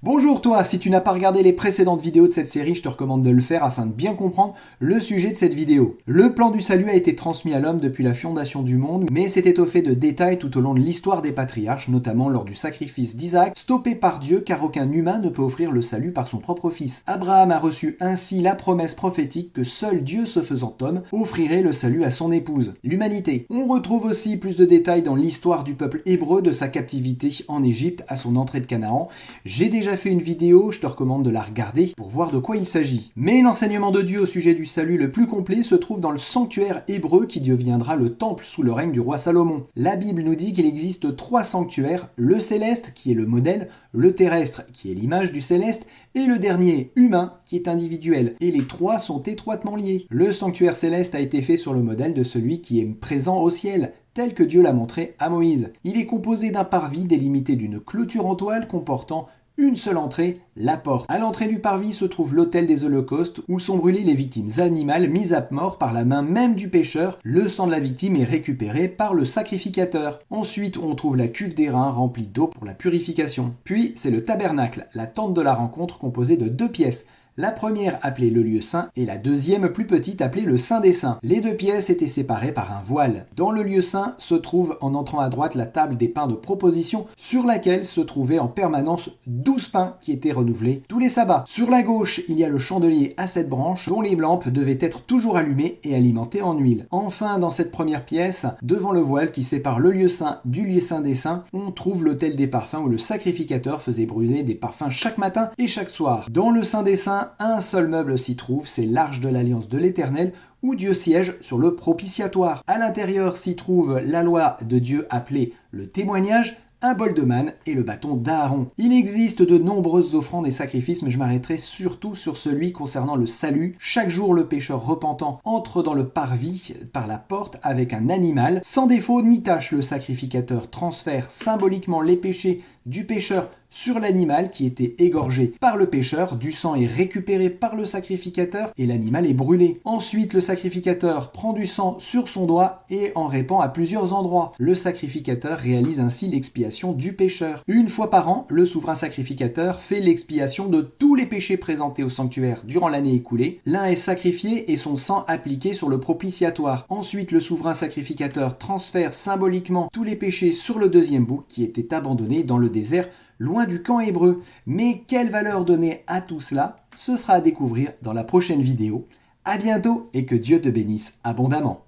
Bonjour toi, si tu n'as pas regardé les précédentes vidéos de cette série, je te recommande de le faire afin de bien comprendre le sujet de cette vidéo. Le plan du salut a été transmis à l'homme depuis la fondation du monde, mais s'est étoffé de détails tout au long de l'histoire des patriarches, notamment lors du sacrifice d'Isaac, stoppé par Dieu car aucun humain ne peut offrir le salut par son propre fils. Abraham a reçu ainsi la promesse prophétique que seul Dieu se faisant homme offrirait le salut à son épouse, l'humanité. On retrouve aussi plus de détails dans l'histoire du peuple hébreu de sa captivité en Égypte à son entrée de Canaan. J'ai déjà fait une vidéo, je te recommande de la regarder pour voir de quoi il s'agit. Mais l'enseignement de Dieu au sujet du salut le plus complet se trouve dans le sanctuaire hébreu qui deviendra le temple sous le règne du roi Salomon. La Bible nous dit qu'il existe 3 sanctuaires, le céleste qui est le modèle, le terrestre qui est l'image du céleste et le dernier, humain, qui est individuel. Et les 3 sont étroitement liés. Le sanctuaire céleste a été fait sur le modèle de celui qui est présent au ciel, tel que Dieu l'a montré à Moïse. Il est composé d'un parvis délimité d'une clôture en toile comportant une seule entrée, la porte. À l'entrée du parvis se trouve l'autel des holocaustes où sont brûlées les victimes animales mises à mort par la main même du pécheur. Le sang de la victime est récupéré par le sacrificateur. Ensuite, on trouve la cuve d'airain remplie d'eau pour la purification. Puis, c'est le tabernacle, la tente de la rencontre composée de 2 pièces. La première appelée le lieu saint et la deuxième plus petite appelée le saint des saints. Les 2 pièces étaient séparées par un voile. Dans le lieu saint se trouve en entrant à droite la table des pains de proposition sur laquelle se trouvaient en permanence 12 pains qui étaient renouvelés tous les sabbats. Sur la gauche, il y a le chandelier à 7 branches dont les lampes devaient être toujours allumées et alimentées en huile. Enfin, dans cette première pièce, devant le voile qui sépare le lieu saint du lieu saint des saints, on trouve l'autel des parfums où le sacrificateur faisait brûler des parfums chaque matin et chaque soir. Dans le saint des saints, un seul meuble s'y trouve, c'est l'arche de l'alliance de l'Éternel, où Dieu siège sur le propitiatoire. À l'intérieur s'y trouve la loi de Dieu appelée le témoignage, un bol de manne et le bâton d'Aaron. Il existe de nombreuses offrandes et sacrifices, mais je m'arrêterai surtout sur celui concernant le salut. Chaque jour, le pécheur repentant entre dans le parvis par la porte avec un animal. Sans défaut ni tâche, le sacrificateur transfère symboliquement les péchés du pécheur sur l'animal qui était égorgé par le pécheur, du sang est récupéré par le sacrificateur et l'animal est brûlé. Ensuite, le sacrificateur prend du sang sur son doigt et en répand à plusieurs endroits. Le sacrificateur réalise ainsi l'expiation du pécheur. Une fois par an, le souverain sacrificateur fait l'expiation de tous les péchés présentés au sanctuaire durant l'année écoulée. L'un est sacrifié et son sang appliqué sur le propitiatoire. Ensuite, le souverain sacrificateur transfère symboliquement tous les péchés sur le deuxième bouc qui était abandonné dans le désert loin du camp hébreu. Mais quelle valeur donner à tout cela? Ce sera à découvrir dans la prochaine vidéo. À bientôt et que Dieu te bénisse abondamment.